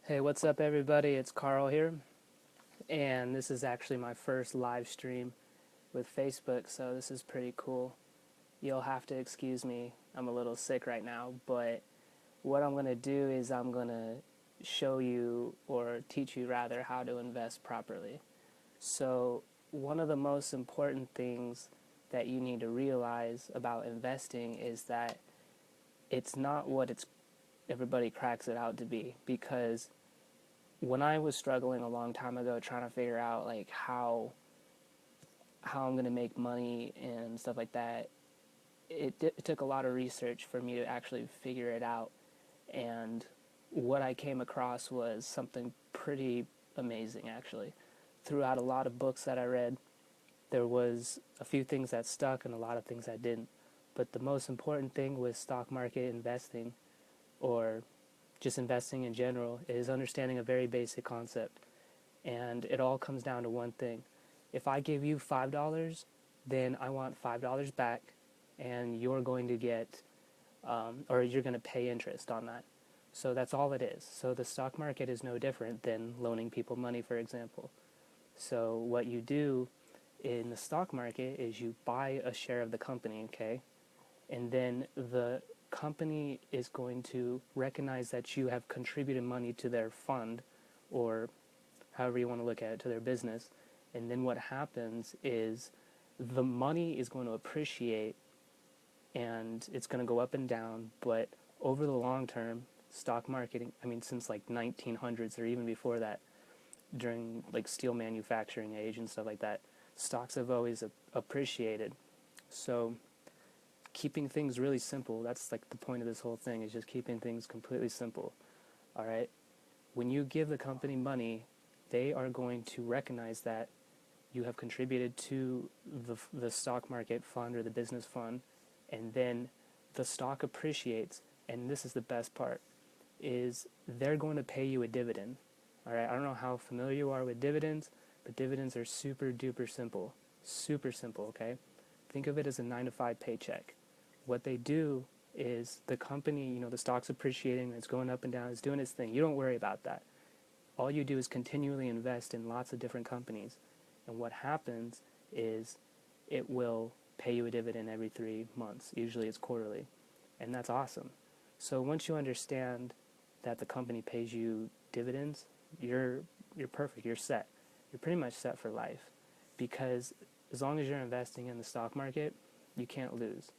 Hey, what's up, everybody? It's Carl here, and this is actually my first live stream with Facebook, so this is pretty cool. You'll have to excuse me, I'm a little sick right now, but what I'm going to do is I'm going to show you, or teach you rather, how to invest properly. So, one of the most important things that you need to realize about investing is that it's not what everybody cracks it out to be, because when I was struggling a long time ago trying to figure out like how I'm going to make money and stuff like that, it took a lot of research for me to actually figure it out. And what I came across was something pretty amazing, actually. Throughout a lot of books that I read, there was a few things that stuck and a lot of things that didn't. But the most important thing with stock market investing, or just investing in general, is understanding a very basic concept. And it all comes down to one thing. If I give you $5, then I want $5 back, and you're going to get, or you're going to pay interest on that. So that's all it is. So the stock market is no different than loaning people money, for example. So what you do in the stock market is you buy a share of the company, okay? And then the company is going to recognize that you have contributed money to their fund, or however you want to look at it, to their business. And then what happens is the money is going to appreciate, and it's going to go up and down. But over the long term, stock marketing, I mean, since like 1900s or even before that, during like steel manufacturing age and stuff like that, stocks have always appreciated. So keeping things really simple, that's like the point of this whole thing, is just keeping things completely simple. All right? When you give the company money, they are going to recognize that you have contributed to the stock market fund or the business fund, and then the stock appreciates. And this is the best part, is they're going to pay you a dividend. All right, I don't know how familiar you are with dividends, but dividends are super duper simple. Super simple, okay? Think of it as a 9 to 5 paycheck. What they do is the company, the stock's appreciating, it's going up and down, it's doing its thing. You don't worry about that. All you do is continually invest in lots of different companies. And what happens is it will pay you a dividend every 3 months. Usually it's quarterly. And that's awesome. So once you understand that the company pays you dividends, you're perfect. You're set. You're pretty much set for life. Because as long as you're investing in the stock market, you can't lose.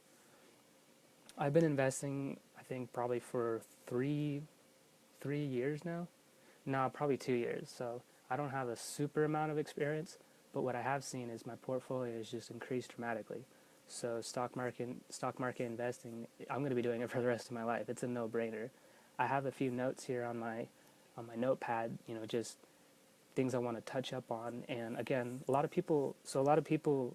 I've been investing, I think, probably for three years now. No, probably 2 years. So I don't have a super amount of experience, but what I have seen is my portfolio has just increased dramatically. So stock market investing, I'm going to be doing it for the rest of my life. It's a no-brainer. I have a few notes here on my notepad, just things I want to touch up on. And again, a lot of people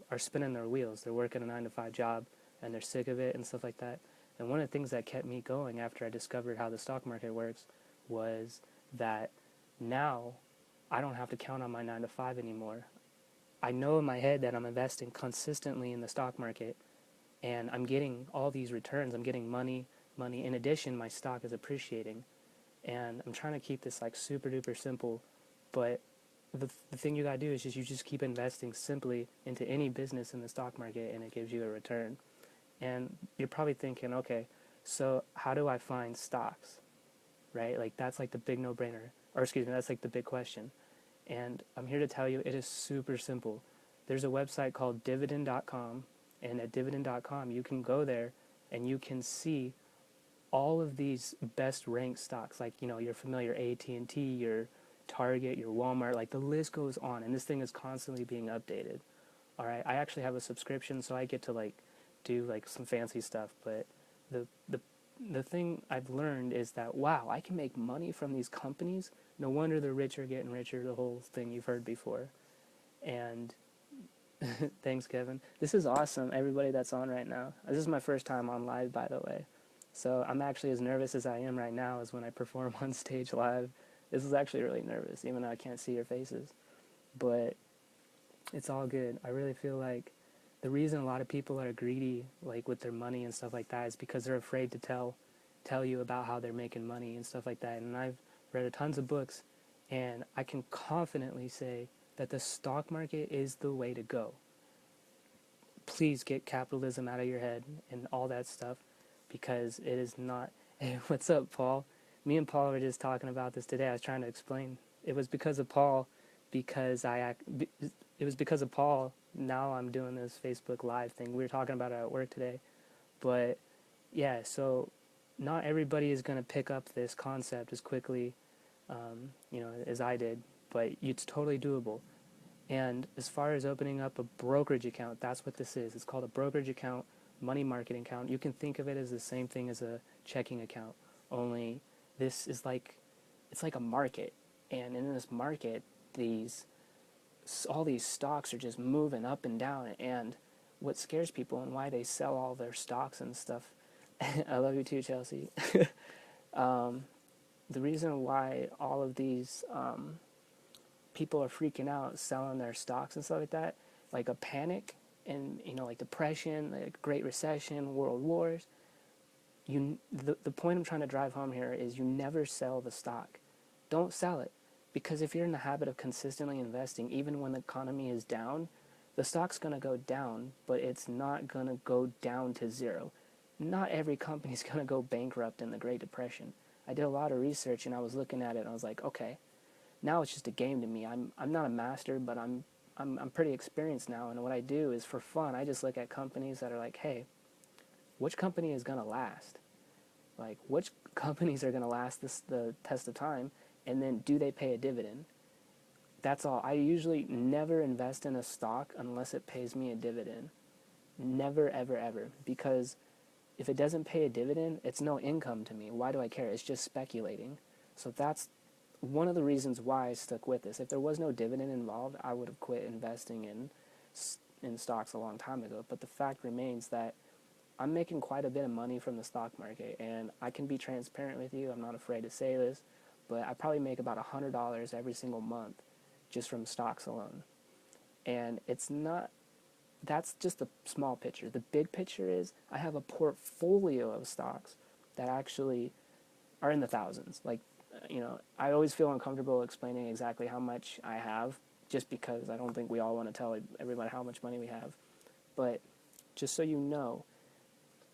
are spinning their wheels. They're working a 9 to 5 job and they're sick of it and stuff like that. And one of the things that kept me going after I discovered how the stock market works was that now I don't have to count on my 9 to 5 anymore. I know in my head that I'm investing consistently in the stock market, and I'm getting all these returns. I'm getting money. In addition, my stock is appreciating. And I'm trying to keep this like super duper simple, but the thing you gotta do is you just keep investing simply into any business in the stock market, and it gives you a return. And you're probably thinking, okay, so how do I find stocks, right? Like that's like the big no-brainer, or excuse me, that's like the big question. And I'm here to tell you it is super simple. There's a website called dividend.com, and at dividend.com you can go there and you can see all of these best ranked stocks, like your familiar AT&T, your Target, your Walmart, like the list goes on, and this thing is constantly being updated. All right, I actually have a subscription, so I get to like do like some fancy stuff, but the the the thing I've learned is that, wow, I can make money from these companies. No wonder the rich are getting richer, the whole thing you've heard before. And thanks, Kevin. This is awesome, everybody that's on right now. This is my first time on live, by the way. So I'm actually as nervous as I am right now as when I perform on stage live. This is actually really nervous, even though I can't see your faces. But it's all good. I really feel like the reason a lot of people are greedy, like with their money and stuff like that, is because they're afraid to tell you about how they're making money and stuff like that. And I've read tons of books, and I can confidently say that the stock market is the way to go. Please get capitalism out of your head and all that stuff, because it is not. Hey, what's up, Paul? Me and Paul were just talking about this today. I was trying to explain. It was because of Paul, because it was because of Paul. Now I'm doing this Facebook Live thing. We were talking about it at work today, but yeah. So not everybody is going to pick up this concept as quickly, as I did, but it's totally doable. And as far as opening up a brokerage account, that's what this is. It's called a brokerage account, money market account. You can think of it as the same thing as a checking account, only this is it's like a market. And in this market, all these stocks are just moving up and down. And what scares people and why they sell all their stocks and stuff, I love you too, Chelsea. The reason why all of these people are freaking out, selling their stocks and stuff like that, like a panic and, like depression, like Great Recession, world wars. The point I'm trying to drive home here is you never sell the stock. Don't sell it. Because if you're in the habit of consistently investing, even when the economy is down, the stock's going to go down, but it's not going to go down to zero. Not every company's going to go bankrupt in the Great Depression. I did a lot of research and I was looking at it and I was like, okay, now it's just a game to me. I'm not a master, but I'm pretty experienced now, and what I do is for fun, I just look at companies that are like, hey, which company is going to last? Like, which companies are going to last the test of time, and then do they pay a dividend? That's all. I usually never invest in a stock unless it pays me a dividend. Never, ever, ever. Because if it doesn't pay a dividend, it's no income to me. Why do I care? It's just speculating. So that's one of the reasons why I stuck with this. If there was no dividend involved, I would have quit investing in stocks a long time ago. But the fact remains that I'm making quite a bit of money from the stock market, and I can be transparent with you. I'm not afraid to say this, but I probably make about $100 every single month just from stocks alone. And that's just the small picture. The big picture is I have a portfolio of stocks that actually are in the thousands. Like, I always feel uncomfortable explaining exactly how much I have, just because I don't think we all want to tell everybody how much money we have. But just so you know,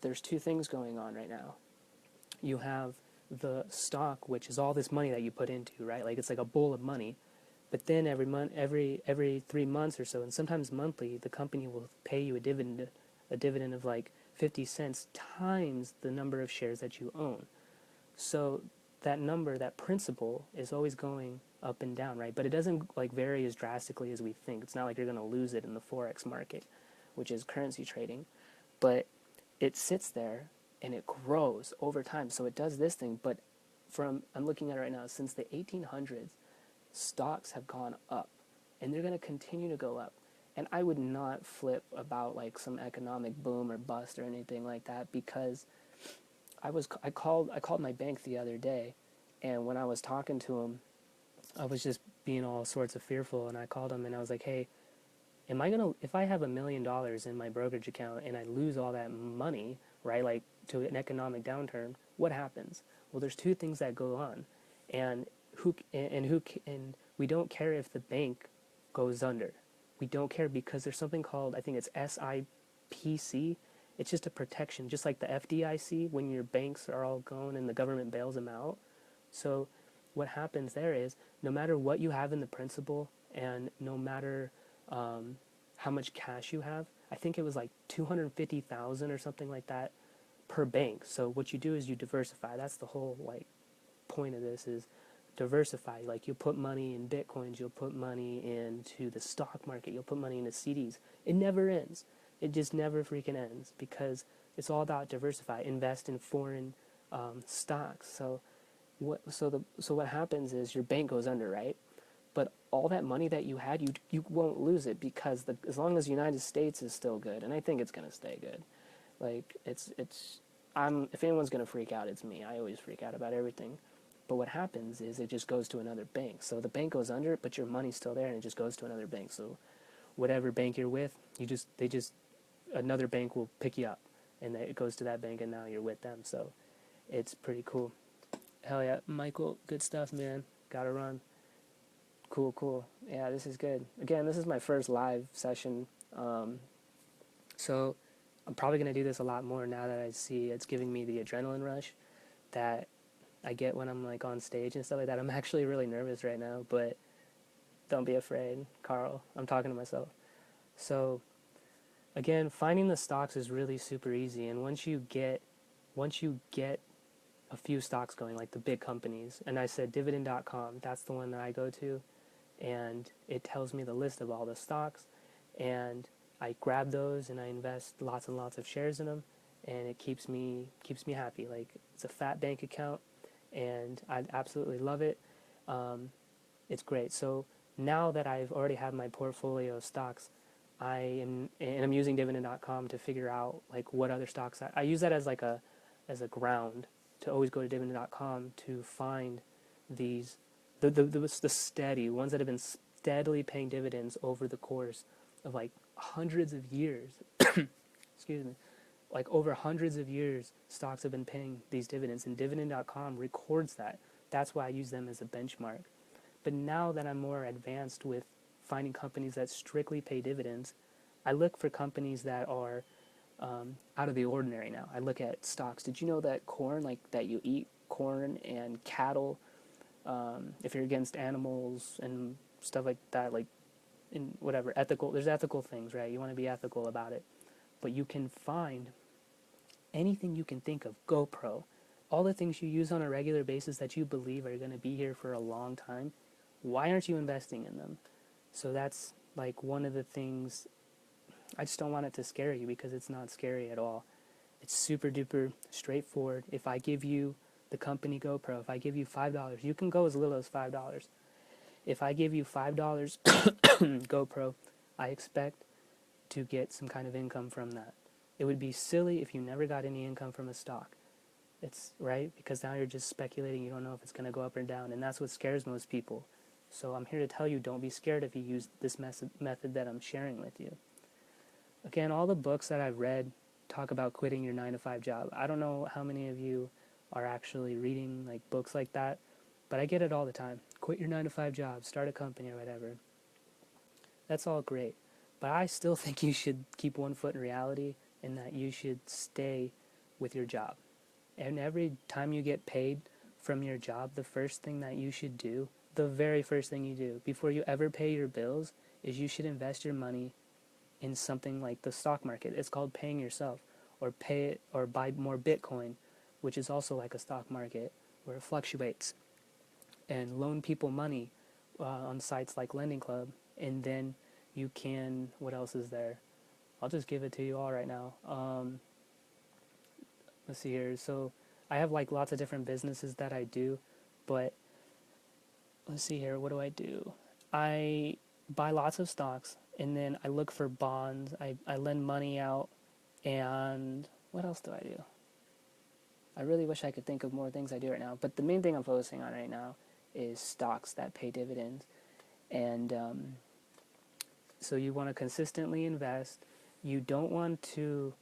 there's two things going on right now. You have the stock, which is all this money that you put into, right? Like, it's like a bowl of money. But then every month, every 3 months or so, and sometimes monthly, the company will pay you a dividend of like 50 cents times the number of shares that you own. So that number, that principal, is always going up and down, right? But it doesn't like vary as drastically as we think. It's not like you're going to lose it in the Forex market, which is currency trading. But it sits there and it grows over time. So it does this thing. But I'm looking at it right now, since the 1800s, stocks have gone up, and they're going to continue to go up. And I would not flip about like some economic boom or bust or anything like that, because I called my bank the other day, and when I was talking to him, I was just being all sorts of fearful, and I called him and I was like, hey, if I have $1 million in my brokerage account and I lose all that money, right, like to an economic downturn, what happens? Well, there's two things that go on, and we don't care if the bank goes under. We don't care, because there's something called, I think it's SIPC. It's just a protection, just like the FDIC when your banks are all going and the government bails them out. So what happens there is, no matter what you have in the principal, and no matter how much cash you have, I think it was like 250,000 or something like that per bank. So what you do is you diversify. That's the whole like point of this, is diversify. Like, you'll put money in Bitcoins, you'll put money into the stock market, you'll put money into CDs. It never ends. It just never freaking ends, because it's all about diversify. Invest in foreign stocks. So what happens is your bank goes under, right? But all that money that you had, you won't lose it, because as long as the United States is still good, and I think it's gonna stay good. Like, if anyone's gonna freak out, it's me. I always freak out about everything. But what happens is it just goes to another bank. So the bank goes under, but your money's still there, and it just goes to another bank. So whatever bank you're with, another bank will pick you up, and it goes to that bank, and now you're with them. So it's pretty cool. Hell yeah, Michael, good stuff, man. Gotta run. Cool, cool. Yeah, this is good. Again, this is my first live session, um, so I'm probably gonna do this a lot more now that I see it's giving me the adrenaline rush that I get when I'm like on stage and stuff like that. I'm actually really nervous right now, but don't be afraid, Carl. I'm talking to myself. So again, finding the stocks is really super easy, and once you get a few stocks going, like the big companies, and I said dividend.com, that's the one that I go to, and it tells me the list of all the stocks, and I grab those and I invest lots and lots of shares in them, and it keeps me happy. Like, it's a fat bank account, and I absolutely love it. Um, it's great. So now that I've already have my portfolio of stocks, I'm using dividend.com to figure out like what other stocks I use that as a ground to always go to dividend.com to find these the steady ones that have been steadily paying dividends over the course of like hundreds of years. Excuse me. Like over hundreds of years, stocks have been paying these dividends, and dividend.com records that. That's why I use them as a benchmark. But now that I'm more advanced with finding companies that strictly pay dividends, I look for companies that are out of the ordinary now. I look at stocks. Did you know that corn, like that you eat corn and cattle, if you're against animals and stuff like that, like in whatever, there's ethical things, right? You want to be ethical about it. But you can find anything you can think of, GoPro, all the things you use on a regular basis that you believe are going to be here for a long time. Why aren't you investing in them? So that's like one of the things. I just don't want it to scare you, because it's not scary at all. It's super duper straightforward. If I give you the company GoPro, if I give you $5, you can go as little as $5. If I give you $5 GoPro, I expect to get some kind of income from that. It would be silly if you never got any income from a stock. It's right, because now you're just speculating. You don't know if it's going to go up or down, and that's what scares most people. So I'm here to tell you, don't be scared if you use this method that I'm sharing with you. Again, all the books that I've read talk about quitting your 9-to-5 job. I don't know how many of you are actually reading like books like that, but I get it all the time. Quit your 9-to-5 job, start a company or whatever. That's all great, but I still think you should keep one foot in reality, and that you should stay with your job. And every time you get paid from your job, the first thing that you should do, the very first thing you do before you ever pay your bills, is you should invest your money in something like the stock market. It's called paying yourself, or pay it, or buy more Bitcoin, which is also like a stock market where it fluctuates, and loan people money on sites like Lending Club. And then you can, what else is there? I'll just give it to you all right now. Let's see here. So I have like lots of different businesses that I do, but let's see here. What do I do? I buy lots of stocks, and then I look for bonds. I lend money out, and what else do I do? I really wish I could think of more things I do right now, but the main thing I'm focusing on right now is stocks that pay dividends. And so you want to consistently invest. You don't want to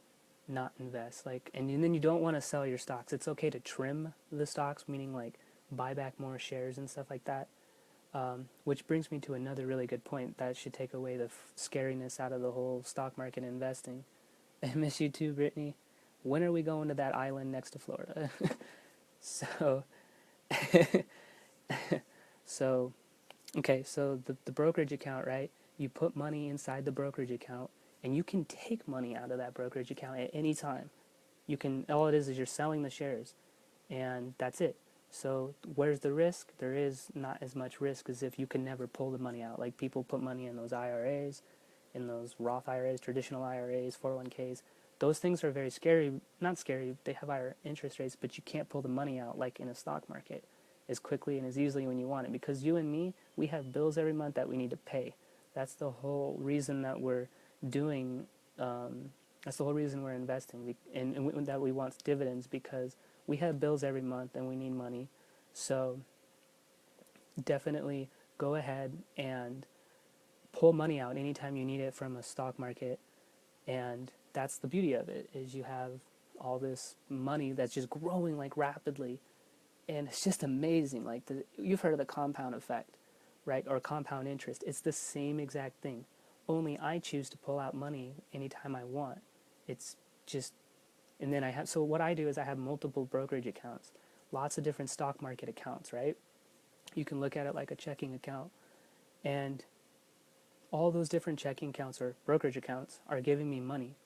not invest, like, and then you don't want to sell your stocks. It's okay to trim the stocks, meaning like buy back more shares and stuff like that. Which brings me to another really good point that should take away the scariness out of the whole stock market investing. I miss you too, Brittany. When are we going to that island next to Florida? so, so, okay, so the brokerage account, right? You put money inside the brokerage account, and you can take money out of that brokerage account at any time. You can, all it is you're selling the shares, and that's it. So where's the risk? There is not as much risk as if you can never pull the money out. Like, people put money in those IRAs, in those Roth IRAs, traditional IRAs, 401ks. Those things are very scary. Not scary, they have higher interest rates, but you can't pull the money out like in a stock market as quickly and as easily when you want it. Because you and me, we have bills every month that we need to pay. That's the whole reason that we're doing, that's the whole reason we're investing, and that we want dividends, because we have bills every month and we need money. So definitely go ahead and pull money out anytime you need it from a stock market. And that's the beauty of it, is you have all this money that's just growing like rapidly, And it's just amazing. Like you've heard of the compound effect, right? Or compound interest. It's the same exact thing. Only I choose to pull out money anytime I want. It's just, and then so what I do is I have multiple brokerage accounts, lots of different stock market accounts, right? You can look at it like a checking account. And all those different checking accounts or brokerage accounts are giving me money.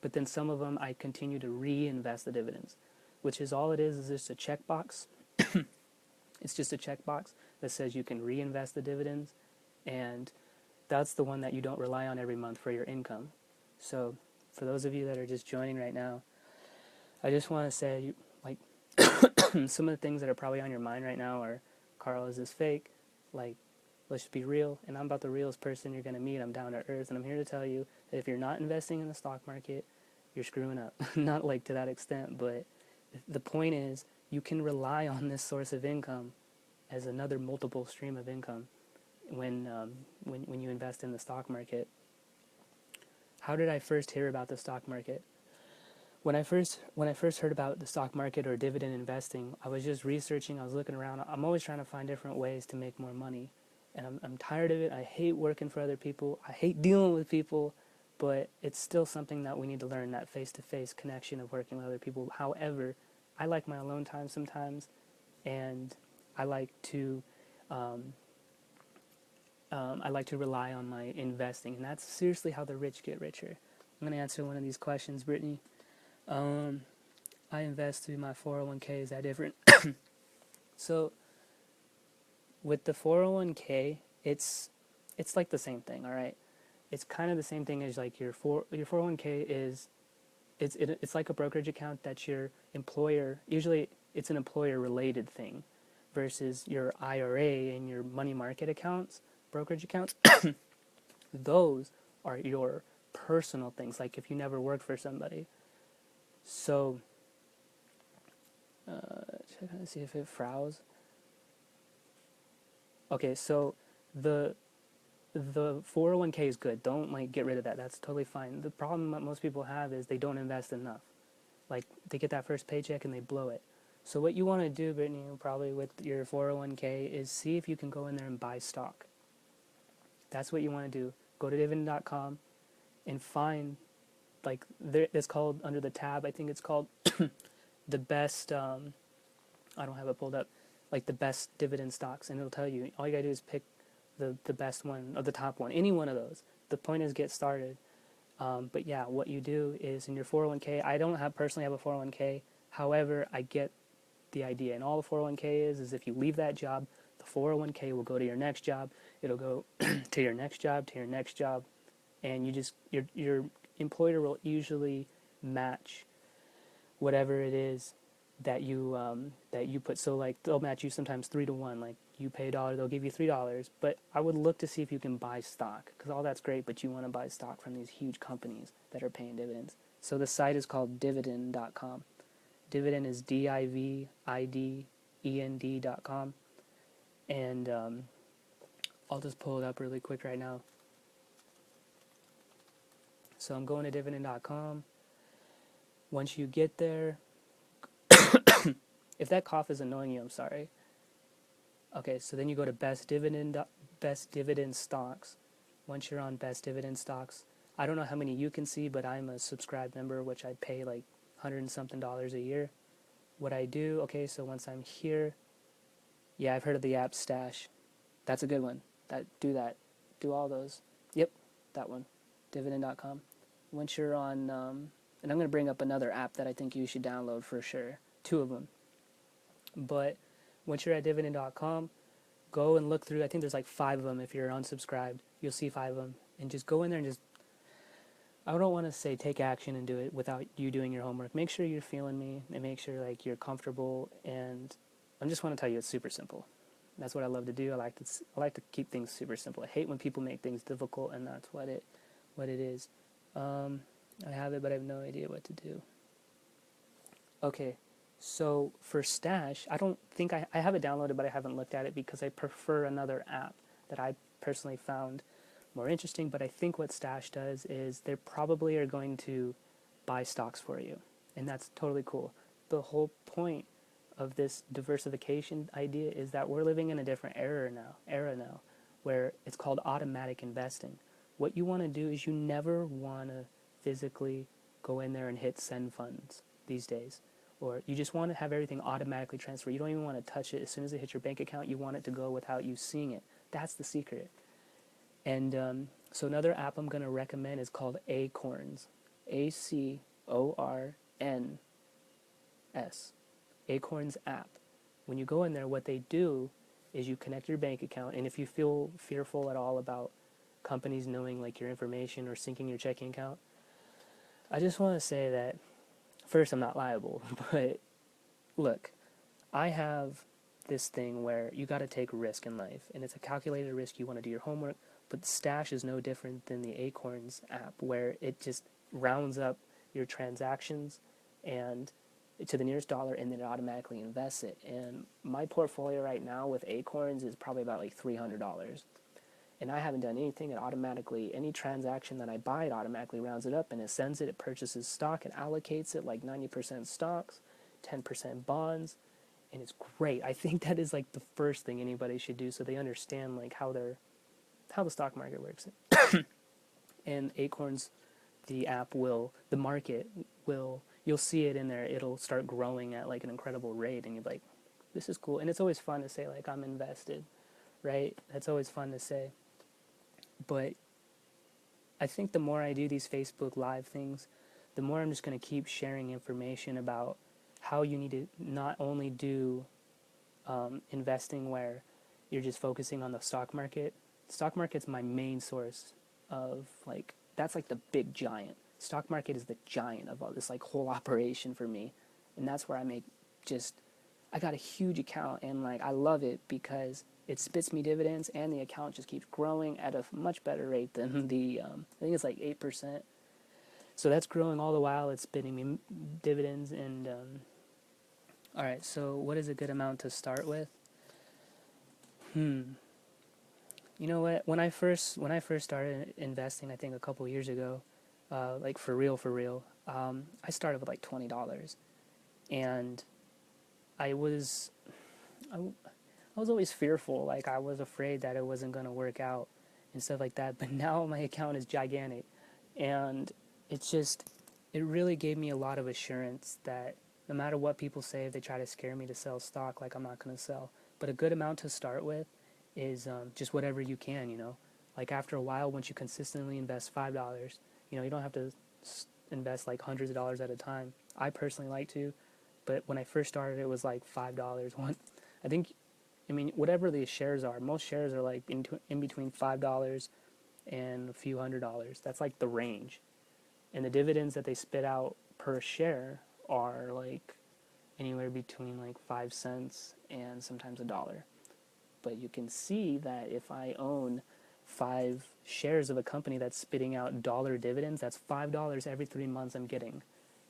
But then some of them I continue to reinvest the dividends, which is all it is just a checkbox. It's just a checkbox that says you can reinvest the dividends, and that's the one that you don't rely on every month for your income. So for those of you that are just joining right now, I just want to say, like, some of the things that are probably on your mind right now are, Carl, is this fake? Like, let's just be real. And I'm about the realest person you're going to meet. I'm down to earth. And I'm here to tell you that if you're not investing in the stock market, you're screwing up. Not like to that extent, but the point is you can rely on this source of income as another multiple stream of income when you invest in the stock market. How did I first hear about the stock market? When I first heard about the stock market or dividend investing, I was just researching. I was looking around. I'm always trying to find different ways to make more money, and I'm tired of it. I hate working for other people. I hate dealing with people, but it's still something that we need to learn, that face-to-face connection of working with other people. However, I like my alone time sometimes, and I like to rely on my investing, and that's seriously how the rich get richer. I'm going to answer one of these questions, Brittany. I invest through my 401k. Is that different? So with the 401k, it's like the same thing, all right? It's kind of the same thing as like your 401k is, it's like a brokerage account that your employer, usually it's an employer related thing, versus your IRA and your money market accounts, brokerage accounts. Those are your personal things, like if you never worked for somebody. So check out, see if it frowns. Okay, so the 401k is good. Don't like get rid of that. That's totally fine. The problem that most people have is they don't invest enough. Like they get that first paycheck and they blow it. So what you want to do, Brittany, probably with your 401k is see if you can go in there and buy stock. That's what you want to do. Go to dividend.com and find, like, it's called under the tab, I think it's called the best, I don't have it pulled up, like the best dividend stocks, and it'll tell you, all you gotta do is pick the best one, or the top one, any one of those. The point is get started. But yeah, what you do is in your 401k, I don't personally have a 401k, however, I get the idea. And all the 401k is if you leave that job, the 401k will go to your next job, it'll go to your next job, to your next job, and you just, your employer will usually match whatever it is that you put. So like they'll match you sometimes 3-to-1. Like you pay $1, they'll give you $3. But I would look to see if you can buy stock, because all that's great, but you want to buy stock from these huge companies that are paying dividends. So the site is called dividend.com. Dividend is dividend.com, and I'll just pull it up really quick right now. So I'm going to dividend.com. Once you get there, if that cough is annoying you, I'm sorry. Okay, so then you go to best dividend stocks. Once you're on best dividend stocks, I don't know how many you can see, but I'm a subscribed member, which I pay like $100 and something a year. What I do, okay, so once I'm here, yeah, I've heard of the app Stash. That's a good one. Do all those. Yep, that one, dividend.com. Once you're on, and I'm going to bring up another app that I think you should download for sure, 2 of them. But once you're at dividend.com, go and look through, I think there's like 5 of them. If you're unsubscribed, you'll see 5 of them, and just go in there and just, I don't want to say take action and do it without you doing your homework. Make sure you're feeling me and make sure like you're comfortable, and I just want to tell you it's super simple. That's what I love to do. I like to keep things super simple. I hate when people make things difficult, and that's what it is. I have it, but I have no idea what to do. Okay, so for Stash, I don't think I have it downloaded, but I haven't looked at it because I prefer another app that I personally found more interesting. But I think what Stash does is they probably are going to buy stocks for you, and that's totally cool. The whole point of this diversification idea is that we're living in a different era now, where it's called automatic investing. What you want to do is you never want to physically go in there and hit send funds these days. Or you just want to have everything automatically transferred. You don't even want to touch it. As soon as it hits your bank account, you want it to go without you seeing it. That's the secret. And so another app I'm going to recommend is called Acorns. Acorns. Acorns app. When you go in there, what they do is you connect your bank account, and if you feel fearful at all about companies knowing like your information or syncing your checking account, I just want to say that first, I'm not liable, but look, I have this thing where you got to take risk in life, and it's a calculated risk. You want to do your homework, but Stash is no different than the Acorns app, where it just rounds up your transactions and to the nearest dollar, and then it automatically invests it. And my portfolio right now with Acorns is probably about like $300. And I haven't done anything. It automatically, any transaction that I buy, it automatically rounds it up and it sends it. It purchases stock. It allocates it like 90% stocks, 10% bonds, and it's great. I think that is like the first thing anybody should do so they understand like how the stock market works. And Acorns, the app the market will, you'll see it in there. It'll start growing at like an incredible rate, and you're like, this is cool. And it's always fun to say like I'm invested, right? That's always fun to say. But I think the more I do these Facebook Live things, the more I'm just going to keep sharing information about how you need to not only do investing where you're just focusing on the stock market. Stock market's my main source of like, that's like the big giant. Stock market is the giant of all this like whole operation for me. And that's where I make I got a huge account, and like I love it because it spits me dividends, and the account just keeps growing at a much better rate than the I think it's like 8%. So that's growing all the while it's spitting me dividends. And all right, so what is a good amount to start with? You know what? When I first started investing, I think a couple years ago, like for real, I started with like $20, and I was always fearful. Like I was afraid that it wasn't going to work out and stuff like that. But now my account is gigantic, and it really gave me a lot of assurance that no matter what people say, if they try to scare me to sell stock, like I'm not going to sell. But a good amount to start with is just whatever you can, you know. Like after a while, once you consistently invest $5, you know, you don't have to invest like hundreds of dollars at a time. I personally like to. But when I first started, it was like $5. I mean, whatever the shares are, most shares are like in between $5 and a few $100s. That's like the range. And the dividends that they spit out per share are like anywhere between like 5 cents and sometimes $1. But you can see that if I own 5 shares of a company that's spitting out dollar dividends, that's $5 every 3 months I'm getting.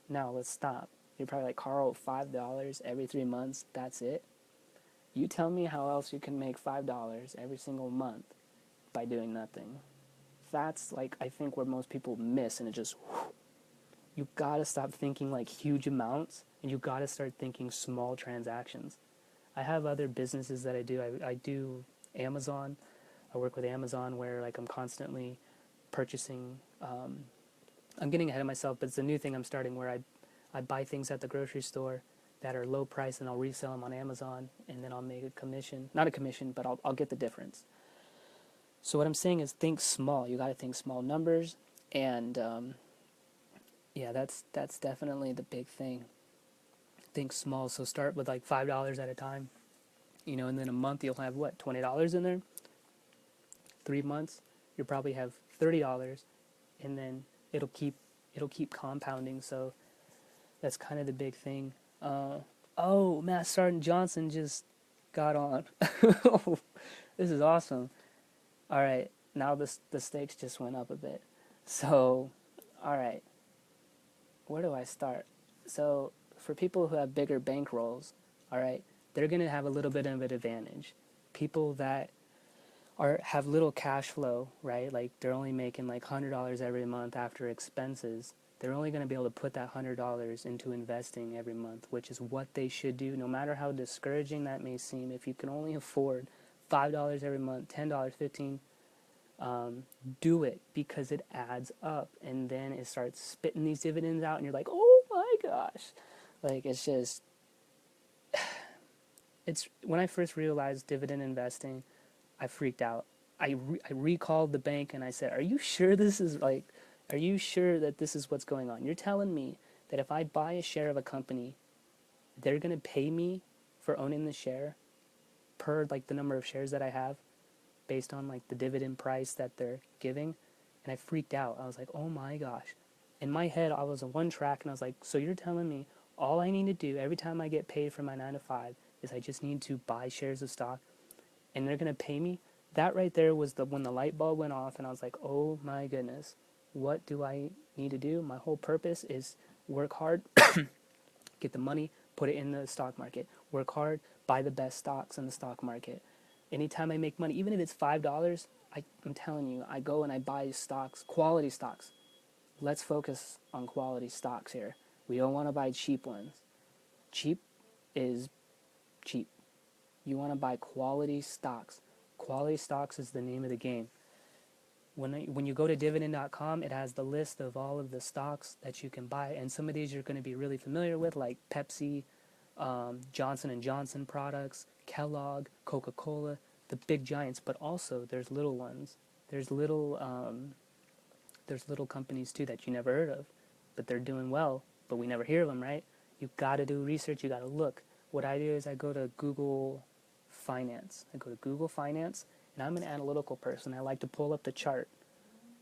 Now let's stop. You're probably like, Carl, $5 every 3 months, that's it? You tell me how else you can make $5 every single month by doing nothing. That's like, I think where most people miss, and it just, you gotta stop thinking like huge amounts, and you gotta start thinking small transactions. I have other businesses that I do. I do Amazon. I work with Amazon where like I'm constantly purchasing. I'm getting ahead of myself, but it's a new thing I'm starting where I buy things at the grocery store that are low price, and I'll resell them on Amazon, and then I'll make a commission. Not a commission, but I'll get the difference. So what I'm saying is think small. You got to think small numbers, and yeah, that's definitely the big thing. Think small. So start with like $5 at a time, you know, and then a month you'll have what, $20 in there. 3 months you'll probably have $30, and then it'll keep compounding. So that's kind of the big thing. Oh, Matt Sergeant Johnson just got on. This is awesome. All right, now the stakes just went up a bit. So, all right, where do I start? So, for people who have bigger bankrolls, all right, they're going to have a little bit of an advantage. People that have little cash flow, right? Like they're only making like $100 every month after expenses. they're only going to be able to put that $100 into investing every month, which is what they should do, no matter how discouraging that may seem. If you can only afford $5 every month, $10, 15, do it, because it adds up, and then it starts spitting these dividends out, and you're like, oh my gosh. Like, it's just, it's when I first realized dividend investing, I freaked out. I recalled the bank and I said, are you sure this is like, are you sure that this is what's going on? You're telling me that if I buy a share of a company, they're going to pay me for owning the share per like the number of shares that I have based on like the dividend price that they're giving? And I freaked out. I was like, oh my gosh. In my head, I was on one track and I was like, so you're telling me all I need to do every time I get paid for my 9 to 5 is I just need to buy shares of stock and they're going to pay me? That right there was when the light bulb went off, and I was like, oh my goodness, what do I need to do? My whole purpose is work hard, get the money, put it in the stock market. Work hard, buy the best stocks in the stock market. Anytime I make money, even if it's $5, I'm telling you, I go and I buy stocks, quality stocks. Let's focus on quality stocks here. We don't want to buy cheap ones. Cheap is cheap. You want to buy quality stocks. Quality stocks is the name of the game. When you go to dividend.com, it has the list of all of the stocks that you can buy, and some of these you're going to be really familiar with, like Pepsi, Johnson & Johnson products, Kellogg, Coca-Cola, the big giants. But also there's little ones. There's little companies too that you never heard of, but they're doing well, but we never hear of them, right? You got to do research. You got to look. What I do is I go to Google Finance. And I'm an analytical person. I like to pull up the chart,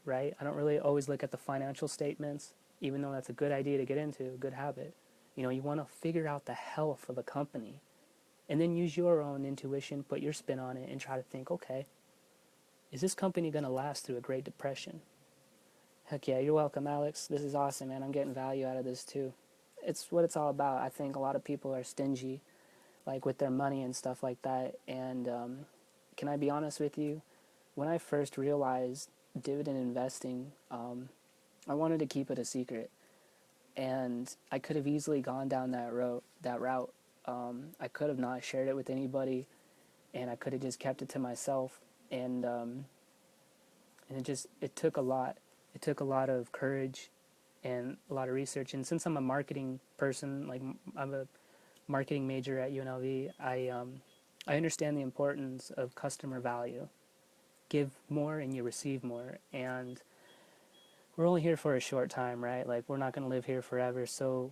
right? I don't really always look at the financial statements, even though that's a good idea to get into, a good habit. You want to figure out the health of a company and then use your own intuition, put your spin on it, and try to think, okay, is this company going to last through a Great Depression? Heck yeah, you're welcome, Alex. This is awesome, man. I'm getting value out of this too. It's what it's all about. I think a lot of people are stingy, like with their money and stuff like that. And can I be honest with you? When I first realized dividend investing, I wanted to keep it a secret, and I could have easily gone down that route. I could have not shared it with anybody, and I could have just kept it to myself. And it took a lot. It took a lot of courage and a lot of research. And since I'm a marketing person, like I'm a marketing major at UNLV, I understand the importance of customer value. Give more and you receive more. And we're only here for a short time, right? Like, we're not going to live here forever. So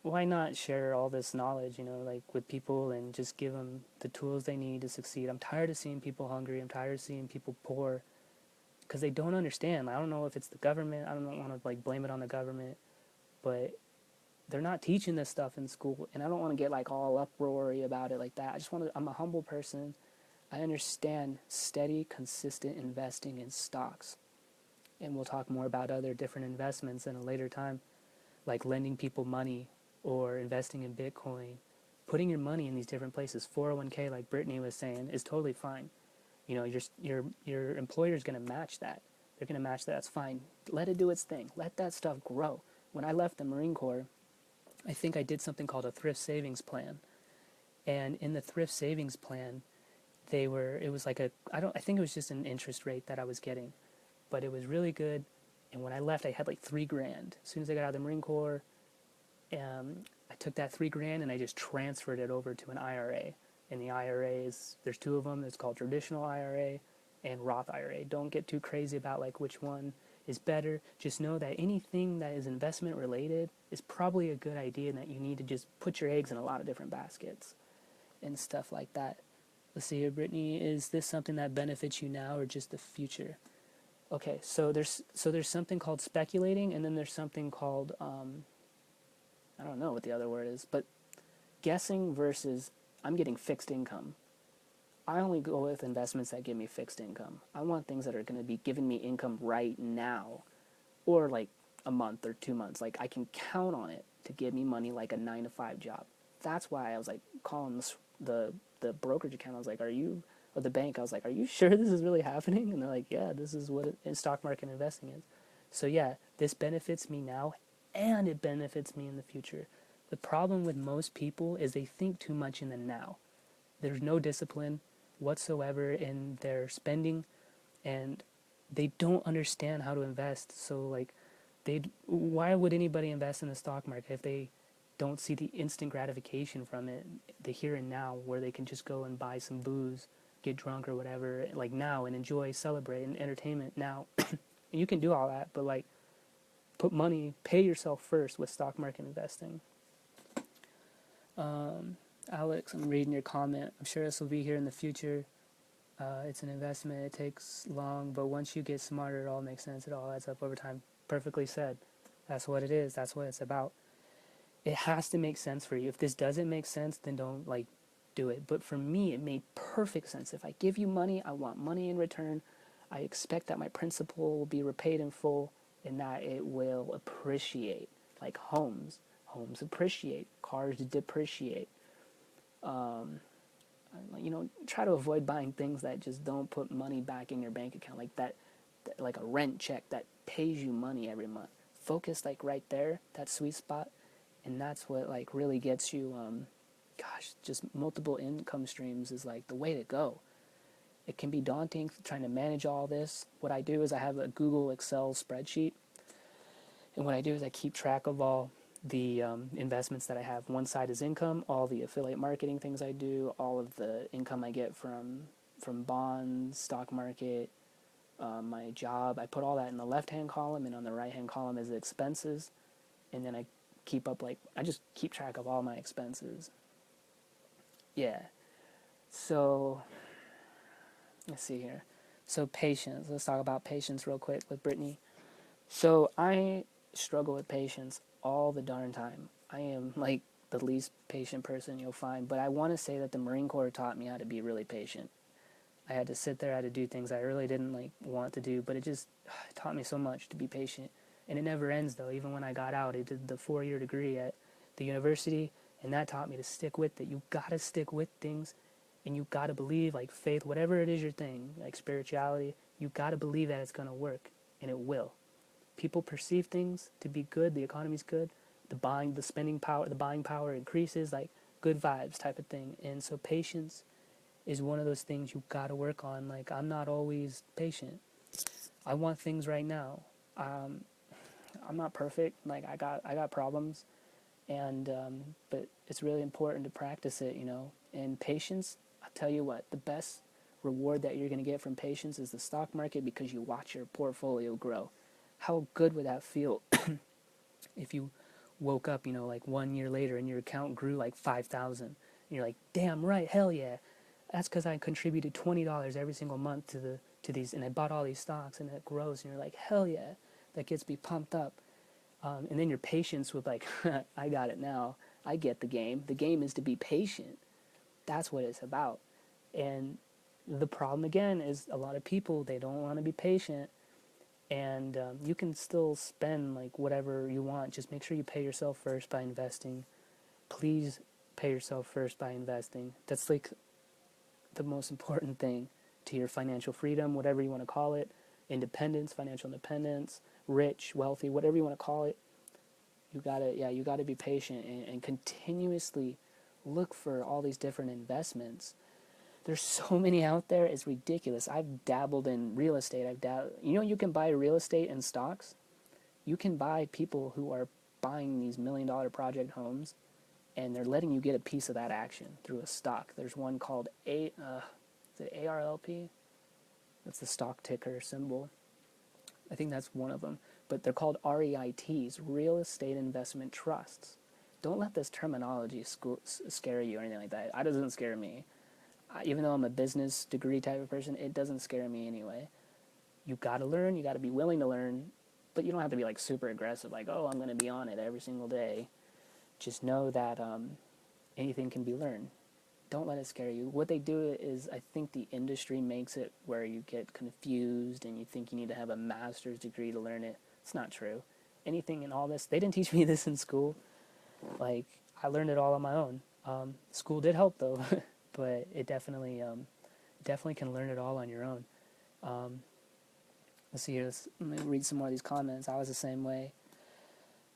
why not share all this knowledge, like with people, and just give them the tools they need to succeed? I'm tired of seeing people hungry. I'm tired of seeing people poor because they don't understand. I don't know if it's the government. I don't want to like blame it on the government, but they're not teaching this stuff in school, and I don't want to get like all uproary about it like that. I'm a humble person. I understand steady, consistent investing in stocks. And we'll talk more about other different investments in a later time, like lending people money or investing in Bitcoin. Putting your money in these different places, 401k, like Brittany was saying, is totally fine. Your employer's going to match that. They're going to match that. That's fine. Let it do its thing. Let that stuff grow. When I left the Marine Corps, I think I did something called a thrift savings plan. And in the thrift savings plan, it was like I think it was just an interest rate that I was getting, but it was really good. And when I left, I had like $3,000. As soon as I got out of the Marine Corps, I took that $3,000 and I just transferred it over to an IRA. And the IRAs, there's two of them. It's called traditional IRA and Roth IRA. Don't get too crazy about like which one is better. Just know that anything that is investment related is probably a good idea, and that you need to just put your eggs in a lot of different baskets and stuff like that. Let's see here, Brittany. Is this something that benefits you now or just the future? Okay, so there's something called speculating, and then there's something called I don't know what the other word is, but guessing versus I'm getting fixed income. I only go with investments that give me fixed income. I want things that are going to be giving me income right now, or like a month or 2 months. Like, I can count on it to give me money like a 9 to 5 job. That's why I was like calling the brokerage account. I was like, or the bank, I was like, are you sure this is really happening? And they're like, yeah, this is what stock market investing is. So yeah, this benefits me now and it benefits me in the future. The problem with most people is they think too much in the now. There's no discipline whatsoever in their spending, and they don't understand how to invest. So like, why would anybody invest in the stock market if they don't see the instant gratification from it, the here and now, where they can just go and buy some booze, get drunk or whatever, like now, and enjoy, celebrate, and entertainment now. And you can do all that, but like, pay yourself first with stock market investing. Alex, I'm reading your comment. I'm sure this will be here in the future. It's an investment. It takes long, but once you get smarter, it all makes sense. It all adds up over time. Perfectly said. That's what it is. That's what it's about. It has to make sense for you. If this doesn't make sense, then don't like do it. But for me, it made perfect sense. If I give you money, I want money in return. I expect that my principal will be repaid in full and that it will appreciate. Like homes. Homes appreciate. Cars depreciate. Try to avoid buying things that just don't put money back in your bank account, like that like a rent check that pays you money every month. Focus like right there, that sweet spot, and that's what like really gets you. Just multiple income streams is like the way to go. It can be daunting trying to manage all this. What I do is I have a Google Excel spreadsheet, and what I do is I keep track of all the investments that I have. One side is income, all the affiliate marketing things I do, all of the income I get from bonds, stock market, my job. I put all that in the left-hand column, and on the right-hand column is the expenses. And then I just keep track of all my expenses. Yeah. So, let's see here. So patience. Let's talk about patience real quick with Brittany. So I struggle with patience all the darn time. I am like the least patient person you'll find, but I want to say that the Marine Corps taught me how to be really patient. I had to sit there, I had to do things I really didn't like want to do, but it taught me so much to be patient. And it never ends though. Even when I got out, I did the 4-year degree at the university, and that taught me to stick with it. You gotta stick with things, and you gotta believe, like faith, whatever it is your thing, like spirituality, you gotta believe that it's gonna work, and it will. People perceive things to be good, the economy's good, the buying power increases, like good vibes type of thing. And so patience is one of those things you gotta work on. Like, I'm not always patient. I want things right now. I'm not perfect. Like, I got problems, and but it's really important to practice it, And patience, I'll tell you what, the best reward that you're gonna get from patience is the stock market, because you watch your portfolio grow. How good would that feel if you woke up, like 1 year later and your account grew like 5,000, and you're like, damn right, hell yeah. That's because I contributed $20 every single month to these, and I bought all these stocks, and it grows, and you're like, hell yeah, that gets me pumped up. And then your patience with like, I got it now. I get the game. The game is to be patient. That's what it's about. And the problem again is a lot of people, they don't want to be patient, and you can still spend like whatever you want. Just make sure you pay yourself first by investing. Please pay yourself first by investing. That's like the most important thing to your financial freedom, whatever you want to call it, independence, financial independence, rich, wealthy, whatever you want to call it. You gotta be patient and continuously look for all these different investments. There's so many out there, it's ridiculous. I've dabbled in real estate. You can buy real estate and stocks. You can buy people who are buying these $1 million project homes, and they're letting you get a piece of that action through a stock. There's one called is it ARLP? That's the stock ticker symbol. I think that's one of them. But they're called REITs, Real Estate Investment Trusts. Don't let this terminology scare you or anything like that. It doesn't scare me. Even though I'm a business degree type of person, it doesn't scare me anyway. You gotta learn, you gotta be willing to learn, but you don't have to be like super aggressive, like, oh, I'm gonna be on it every single day. Just know that anything can be learned. Don't let it scare you. What they do is, I think the industry makes it where you get confused and you think you need to have a master's degree to learn it. It's not true. Anything in all this, they didn't teach me this in school. Like, I learned it all on my own. School did help though, but it definitely can learn it all on your own. Let's see here. Let me read some more of these comments. I was the same way.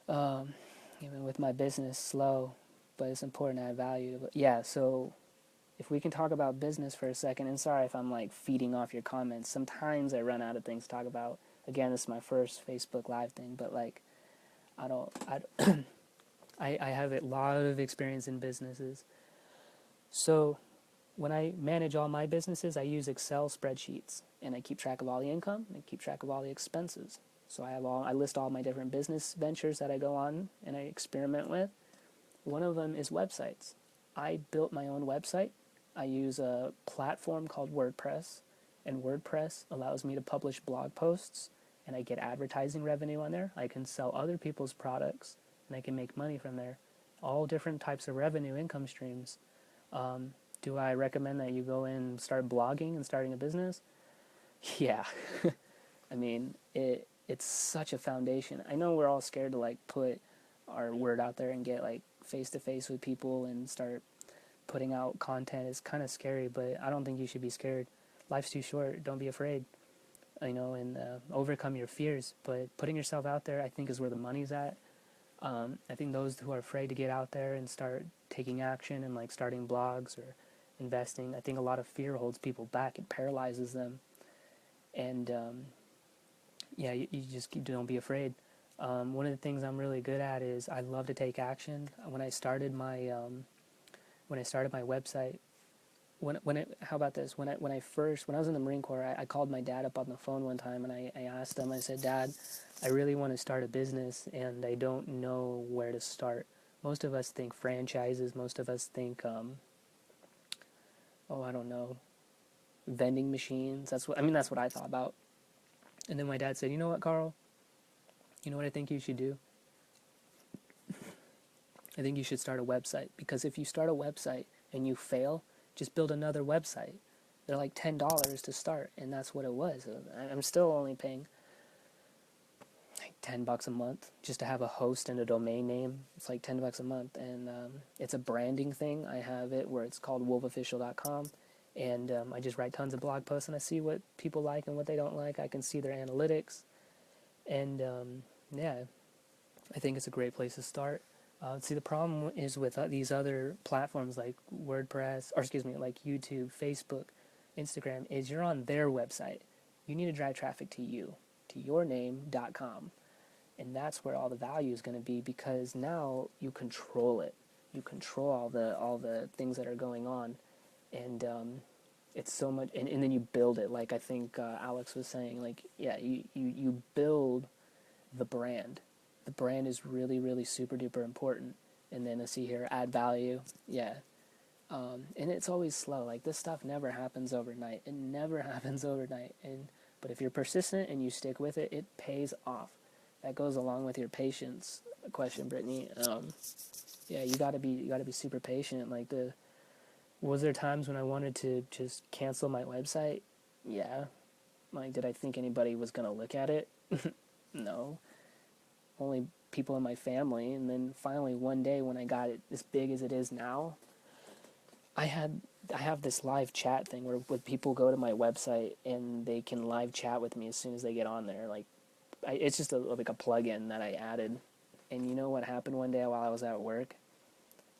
Even with my business slow, but it's important to add value. But yeah, so if we can talk about business for a second, and sorry if I'm like feeding off your comments. Sometimes I run out of things to talk about. Again, this is my first Facebook Live thing, but like I have a lot of experience in businesses. So when I manage all my businesses, I use Excel spreadsheets, and I keep track of all the income and I keep track of all the expenses. So I list all my different business ventures that I go on and I experiment with. One of them is websites. I built my own website. I use a platform called WordPress, and WordPress allows me to publish blog posts, and I get advertising revenue on there. I can sell other people's products, and I can make money from there. All different types of revenue income streams. Do I recommend that you go in and start blogging and starting a business? Yeah. I mean, it's such a foundation. I know we're all scared to like put our word out there and get like face to face with people and start putting out content. It's kind of scary, but I don't think you should be scared. Life's too short. Don't be afraid, and overcome your fears. But putting yourself out there, I think, is where the money's at. I think those who are afraid to get out there and start taking action and like starting blogs or investing, I think a lot of fear holds people back. It paralyzes them. And yeah, you just don't be afraid. One of the things I'm really good at is I love to take action. When I started my website, how about this? When I was in the Marine Corps, I called my dad up on the phone one time and I asked him. I said, Dad, I really want to start a business and I don't know where to start. Most of us think franchises. Most of us think, I don't know, vending machines. That's what I thought about. And then my dad said, you know what, Carl? You know what I think you should do? I think you should start a website, because if you start a website and you fail, just build another website. They're like $10 to start, and that's what it was. I'm still only paying like $10 a month just to have a host and a domain name. It's like $10 a month, and it's a branding thing. I have it where it's called WOLVOFFICIAL.com, and I just write tons of blog posts, and I see what people like and what they don't like. I can see their analytics, and yeah, I think it's a great place to start. See, the problem is with these other platforms like WordPress, like YouTube, Facebook, Instagram, is you're on their website. You need to drive traffic to you, to yourname.com. And that's where all the value is going to be, because now you control it. You control all the things that are going on. And it's so much, and then you build it. Like I think Alex was saying, like, yeah, you build the brand. The brand is really, really super duper important. And then I see here, add value. Yeah. And it's always slow. Like this stuff never happens overnight. It never happens overnight. But if you're persistent and you stick with it, it pays off. That goes along with your patience question, Brittany. Yeah, you gotta be super patient. Like was there times when I wanted to just cancel my website? Yeah. Like, did I think anybody was gonna look at it? No. Only people in my family. And then finally one day when I got it as big as it is now, I have this live chat thing where people go to my website and they can live chat with me as soon as they get on there. Like, it's just like a plug-in that I added. And you know what happened one day while I was at work?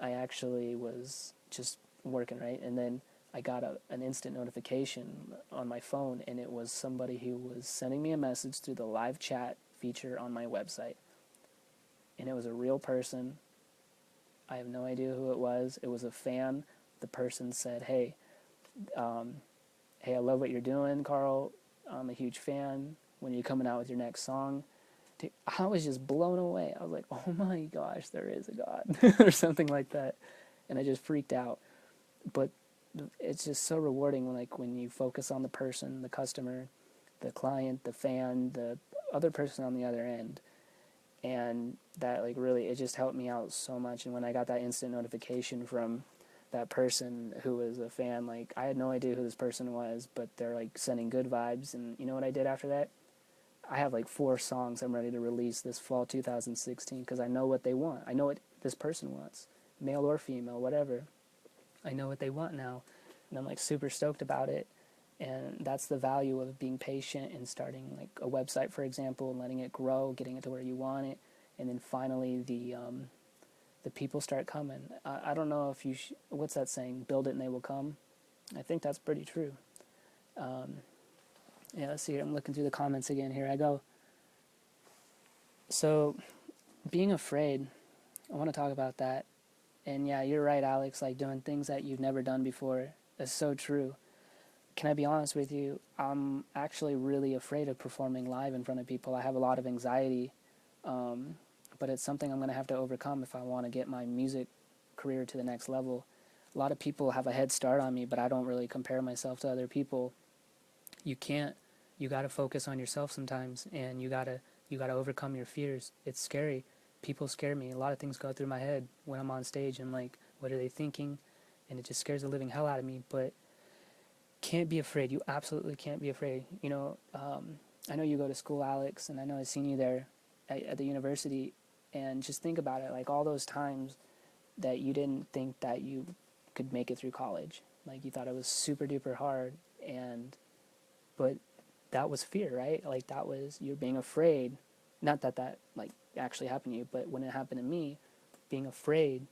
I actually was just working, right? And then I got an instant notification on my phone, and it was somebody who was sending me a message through the live chat feature on my website. And it was a real person. I have no idea who it was. It was a fan. The person said, hey, I love what you're doing, Carl. I'm a huge fan. When are you coming out with your next song? Dude, I was just blown away. I was like, oh my gosh, there is a God, or something like that. And I just freaked out. But it's just so rewarding when you focus on the person, the customer, the client, the fan, the other person on the other end. And that really, it just helped me out so much. And when I got that instant notification from that person who was a fan, I had no idea who this person was, but they're sending good vibes. And you know what I did after that? I have 4 songs I'm ready to release this fall 2016, because I know what they want. I know what this person wants, male or female, whatever. I know what they want now, and I'm super stoked about it. And that's the value of being patient and starting a website, for example, and letting it grow, getting it to where you want it. and then finally the people start coming. I don't know if you what's that saying? Build it and they will come. I think that's pretty true. Yeah, let's see here. I'm looking through the comments again. Here I go. So, being afraid, I want to talk about that. And yeah, you're right, Alex. Like doing things that you've never done before. That's so true. Can I be honest with you? I'm actually really afraid of performing live in front of people. I have a lot of anxiety, but it's something I'm going to have to overcome if I want to get my music career to the next level. A lot of people have a head start on me, but I don't really compare myself to other people. You can't. You got to focus on yourself sometimes, and you got to overcome your fears. It's scary. People scare me. A lot of things go through my head when I'm on stage, and like, what are they thinking? And it just scares the living hell out of me. But can't be afraid. You absolutely can't be afraid. You know, I know you go to school, Alex, and I know I've seen you there at the university. And just think about it, like all those times that you didn't think that you could make it through college. Like you thought it was super duper hard, but that was fear, right? Like that was you're being afraid. Not that like actually happened to you, but when it happened to me, being afraid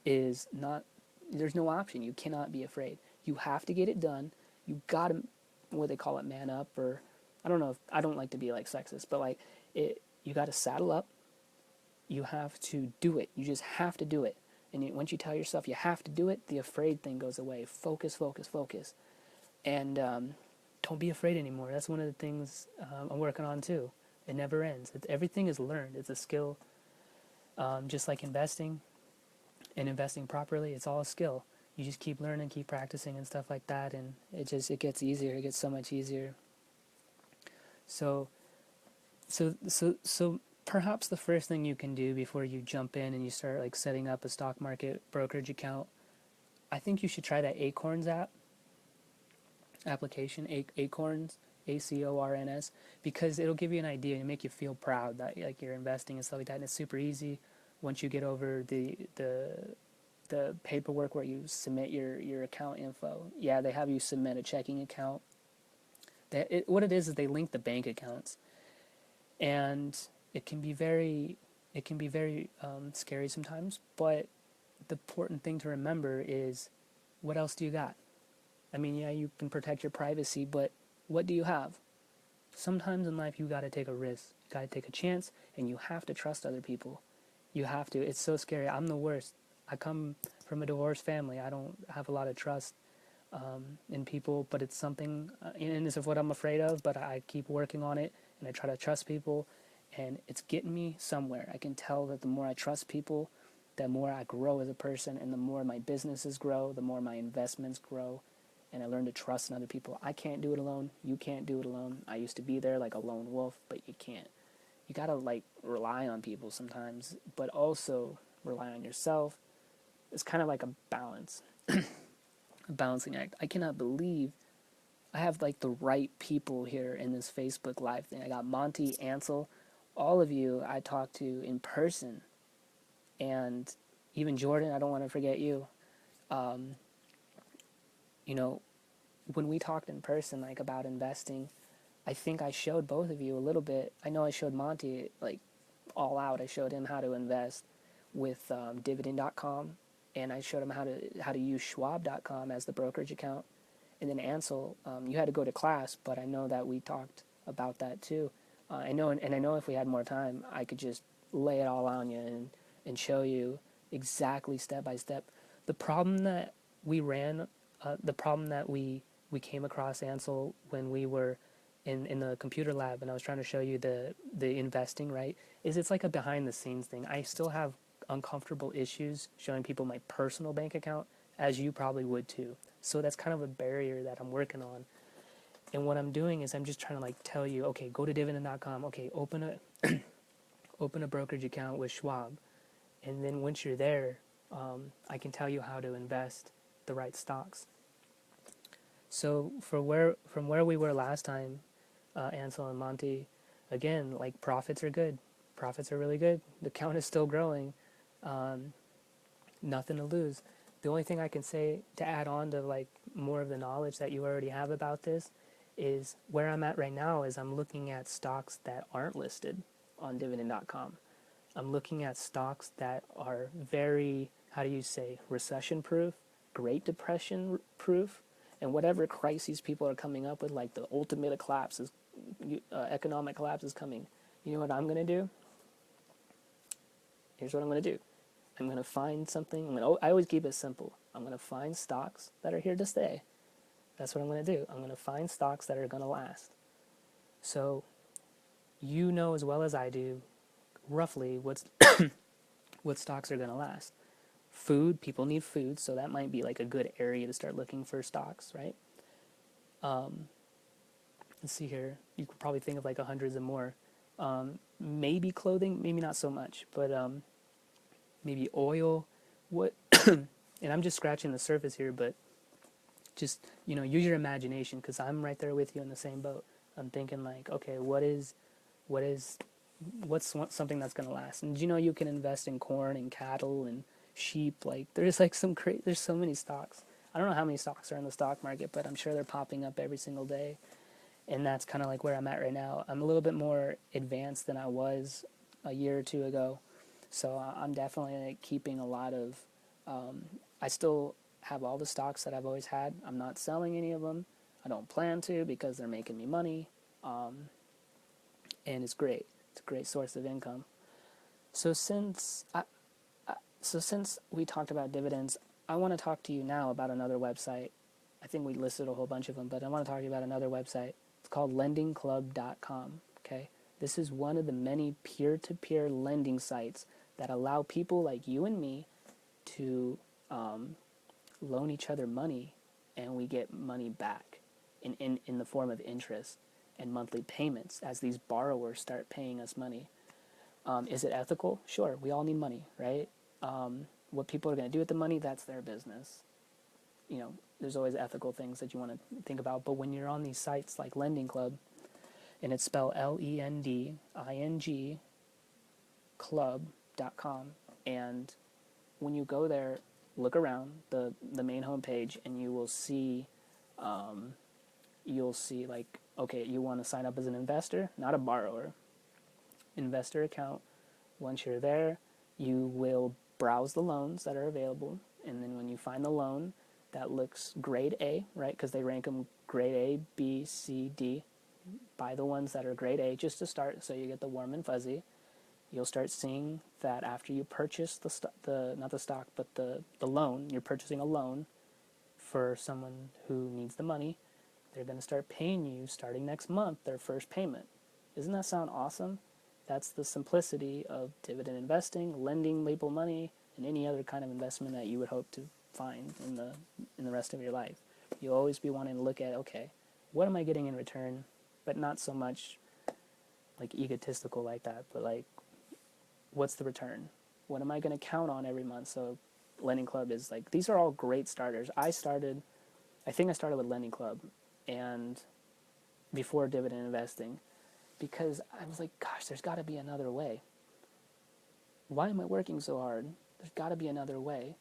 is not. There's no option. You cannot be afraid. You have to get it done. You gotta, what they call it, man up, or I don't know. I don't like to be like sexist, but like it. You gotta saddle up. You have to do it. You just have to do it. And once you tell yourself you have to do it, the afraid thing goes away. Focus, focus, focus. And don't be afraid anymore. That's one of the things I'm working on too. It never ends. Everything is learned. It's a skill. Just like investing and investing properly, it's all a skill. You just keep learning, keep practicing and stuff like that, and it gets easier. It gets so much easier. So perhaps the first thing you can do before you jump in and you start like setting up a stock market brokerage account, I think you should try that Acorns application, Acorns, Acorns, because it'll give you an idea and make you feel proud that like you're investing and stuff like that. And it's super easy once you get over the paperwork where you submit your account info. Yeah, they have you submit a checking account. What it is they link the bank accounts, and it can be very scary sometimes. But the important thing to remember is, what else do you got? I mean, yeah, you can protect your privacy, but what do you have? Sometimes in life you got to take a risk, you got to take a chance, and you have to trust other people. You have to. It's so scary. I'm the worst. I come from a divorced family. I don't have a lot of trust in people, but it's something, and this is what I'm afraid of, but I keep working on it, and I try to trust people, and it's getting me somewhere. I can tell that the more I trust people, the more I grow as a person, and the more my businesses grow, the more my investments grow, and I learn to trust in other people. I can't do it alone. You can't do it alone. I used to be there like a lone wolf, but you can't. You gotta like rely on people sometimes, but also rely on yourself. It's kind of like a balance, a balancing act. I cannot believe I have like the right people here in this Facebook Live thing. I got Monty, Ansel, all of you I talked to in person, and even Jordan. I don't want to forget you. You know, when we talked in person, like about investing, I think I showed both of you a little bit. I know I showed Monty like all out. I showed him how to invest with dividend.com, and I showed him how to use schwab.com as the brokerage account. And then Ansel, you had to go to class, but I know that we talked about that too. I know if we had more time, I could just lay it all on you and show you exactly step by step. The problem that we ran, the problem that we came across, Ansel, when we were in the computer lab and I was trying to show you the investing, right, is it's like a behind the scenes thing. I still have uncomfortable issues showing people my personal bank account, as you probably would too. So that's kind of a barrier that I'm working on. And what I'm doing is I'm just trying to like tell you, okay, go to dividend.com, okay, open a brokerage account with Schwab. And then once you're there, I can tell you how to invest the right stocks. So from where we were last time, Ansel and Monty, again, like profits are good. Profits are really good. The account is still growing. Nothing to lose. The only thing I can say to add on to like more of the knowledge that you already have about this is where I'm at right now is I'm looking at stocks that aren't listed on dividend.com. I'm looking at stocks that are very, how do you say, recession proof, Great Depression proof, and whatever crises people are coming up with, like the ultimate collapse is, economic collapse is coming. You know what I'm going to do? Here's what I'm going to do. I'm going to find something. I always keep it simple. I'm going to find stocks that are here to stay. That's what I'm going to do. I'm going to find stocks that are going to last. So you know as well as I do roughly what stocks are going to last. Food, people need food, so that might be like a good area to start looking for stocks, right? Let's see here. You could probably think of like hundreds and more. Maybe clothing, maybe not so much, but maybe oil. What? And I'm just scratching the surface here, but just use your imagination, because I'm right there with you in the same boat. I'm thinking like, okay, what's something that's going to last? And you can invest in corn and cattle and sheep. Like there's like there's so many stocks. I don't know how many stocks are in the stock market, but I'm sure they're popping up every single day. And that's kind of like where I'm at right now. I'm a little bit more advanced than I was a year or two ago. So I'm definitely like keeping a lot of, I still have all the stocks that I've always had. I'm not selling any of them. I don't plan to, because they're making me money. And it's great. It's a great source of income. So since we talked about dividends, I want to talk to you now about another website. I think we listed a whole bunch of them, but I want to talk to you about another website. It's called lendingclub.com. Okay, this is one of the many peer-to-peer lending sites that allow people like you and me to loan each other money, and we get money back in the form of interest and monthly payments as these borrowers start paying us money. Is it ethical? Sure, we all need money, right? What people are going to do with the money, that's their business. There's always ethical things that you want to think about, but when you're on these sites like Lending Club, and it's spelled LENDING club.com, and when you go there, look around the main homepage, and you will see like, okay, you want to sign up as an investor, not a borrower. Investor account. Once you're there, you will browse the loans that are available, and then when you find the loan that looks grade A, right, because they rank them grade A, B, C, D, buy the ones that are grade A just to start, so you get the warm and fuzzy. You'll start seeing that after you purchase not the stock, but the loan, you're purchasing a loan for someone who needs the money. They're going to start paying you starting next month their first payment. Doesn't that sound awesome? That's the simplicity of dividend investing, lending people money, and any other kind of investment that you would hope to find in the rest of your life. You'll always be wanting to look at, okay, what am I getting in return? But not so much like egotistical like that, but like, what's the return? What am I going to count on every month? So Lending Club is like, these are all great starters. I think I started with Lending Club and before dividend investing, because I was like, gosh, there's got to be another way. Why am I working so hard? There's got to be another way.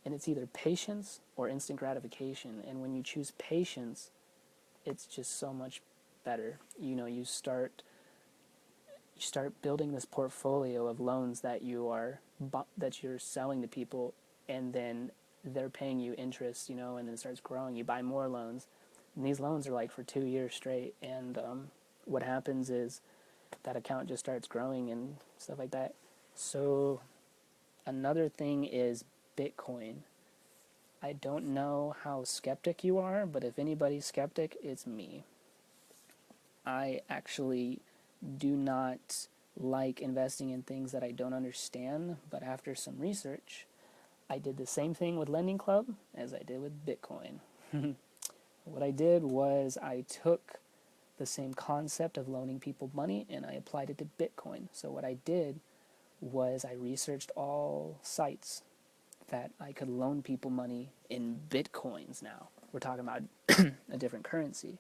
And it's either patience or instant gratification. And when you choose patience, it's just so much better. You start building this portfolio of loans that you're selling to people, and then they're paying you interest, and then it starts growing. You buy more loans, and these loans are like for 2 years straight. And what happens is that account just starts growing and stuff like that. So another thing is Bitcoin. I don't know how skeptic you are, but if anybody's skeptic, it's me. I actually do not like investing in things that I don't understand, but after some research, I did the same thing with Lending Club as I did with Bitcoin. What I did was I took the same concept of loaning people money and I applied it to Bitcoin. So what I did was I researched all sites that I could loan people money in Bitcoins now. We're talking about a different currency.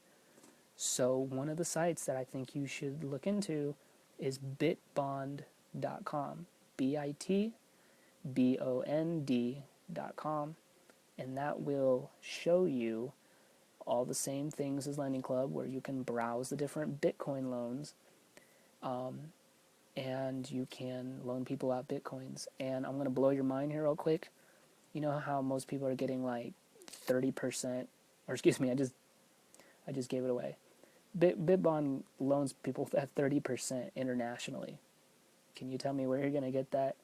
So one of the sites that I think you should look into is bitbond.com, bitbond.com, and that will show you all the same things as Lending Club, where you can browse the different Bitcoin loans. and you can loan people out Bitcoins. And I'm going to blow your mind here real quick. You know how most people are getting like 30%, or excuse me, I just gave it away. Bitbon loans people at 30% internationally. Can you tell me where you're going to get that?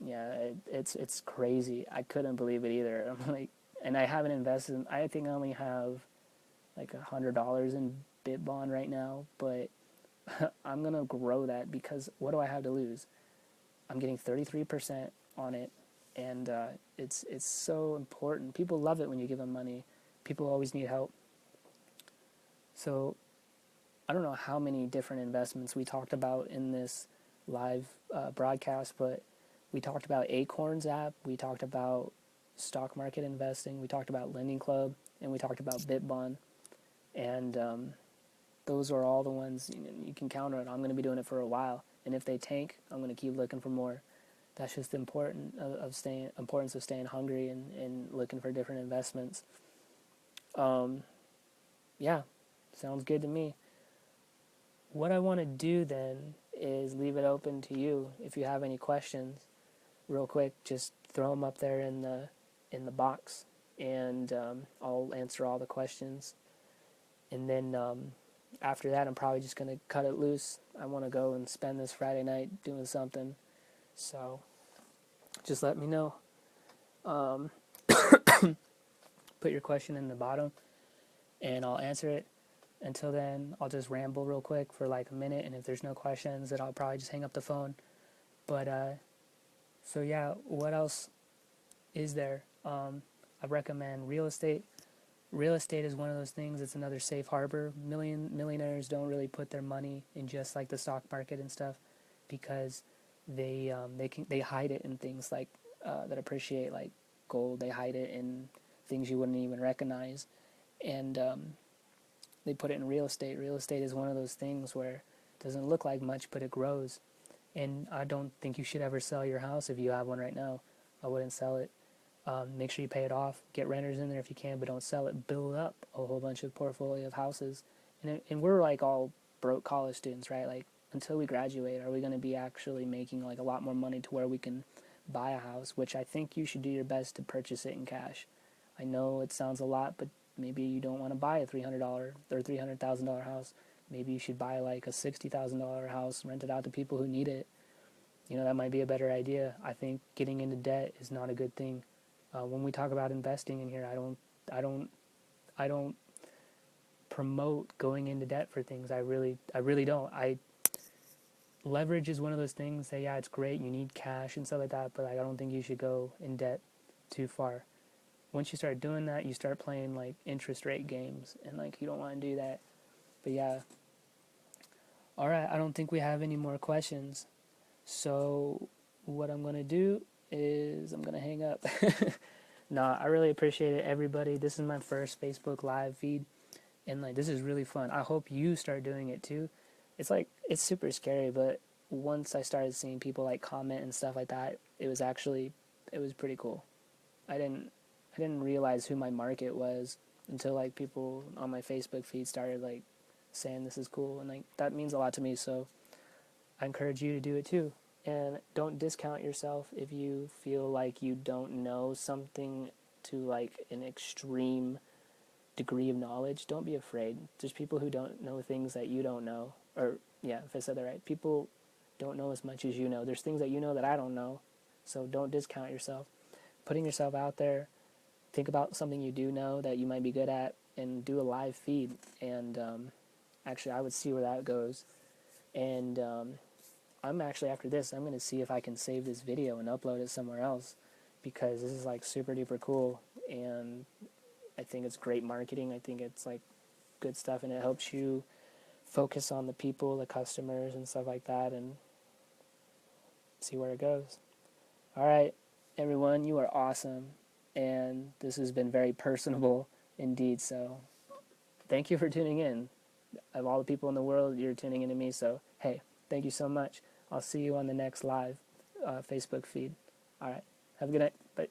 Yeah, it's crazy. I couldn't believe it either. I'm like, and I haven't invested. I think I only have like $100 in Bitbon right now, but I'm gonna grow that because what do I have to lose? I'm getting 33% on it, and it's so important. People love it when you give them money. People always need help. So I don't know how many different investments we talked about in this live broadcast, but we talked about Acorns app, we talked about stock market investing, we talked about Lending Club, and we talked about Bitbon. And those are all the ones you can count on. I'm going to be doing it for a while, and if they tank, I'm going to keep looking for more. That's just the importance of staying hungry and looking for different investments. Yeah, sounds good to me. What I want to do then is leave it open to you. If you have any questions, real quick, just throw them up there in the box, and I'll answer all the questions. And then after that, I'm probably just going to cut it loose. I want to go and spend this Friday night doing something. So just let me know. Put your question in the bottom, and I'll answer it. Until then, I'll just ramble real quick for like a minute, and if there's no questions, then I'll probably just hang up the phone. But, so yeah, what else is there? I recommend real estate. Real estate is one of those things. It's another safe harbor. Millionaires don't really put their money in just like the stock market and stuff, because they hide it in things like that appreciate, like gold. They hide it in things you wouldn't even recognize, and they put it in real estate. Real estate is one of those things where it doesn't look like much, but it grows. And I don't think you should ever sell your house if you have one right now. I wouldn't sell it. Make sure you pay it off. Get renters in there if you can, but don't sell it. Build up a whole bunch of portfolio of houses. And we're like all broke college students, right? Like until we graduate, are we going to be actually making like a lot more money to where we can buy a house? Which I think you should do your best to purchase it in cash. I know it sounds a lot, but maybe you don't want to buy a $300 or $300,000 house. Maybe you should buy like a $60,000 house, rent it out to people who need it. You know, that might be a better idea. I think getting into debt is not a good thing. When we talk about investing in here, I don't promote going into debt for things. I really don't. Leverage is one of those things that, yeah, it's great. You need cash and stuff like that, but I don't think you should go in debt too far. Once you start doing that, you start playing like interest rate games, and like you don't want to do that. But yeah. All right, I don't think we have any more questions. So what I'm going to do is I'm going to hang up. Nah, I really appreciate it, everybody. This is my first Facebook Live feed, and like this is really fun. I hope you start doing it too. It's like, it's super scary, but once I started seeing people like comment and stuff like that, it was pretty cool. I didn't realize who my market was until like people on my Facebook feed started like saying this is cool, and like that means a lot to me. So I encourage you to do it too. And don't discount yourself if you feel like you don't know something to like an extreme degree of knowledge. Don't be afraid. There's people who don't know things that you don't know. Or, yeah, if I said that right. People don't know as much as you know. There's things that you know that I don't know. So don't discount yourself. Putting yourself out there, think about something you do know that you might be good at, and do a live feed. And actually, I would see where that goes. And I'm actually, after this, I'm going to see if I can save this video and upload it somewhere else, because this is like super duper cool, and I think it's great marketing. I think it's like good stuff, and it helps you focus on the people, the customers, and stuff like that, and see where it goes. All right, everyone, you are awesome, and this has been very personable indeed, so thank you for tuning in. Of all the people in the world, you're tuning into me, so hey, thank you so much. I'll see you on the next live Facebook feed. All right. Have a good night. Bye.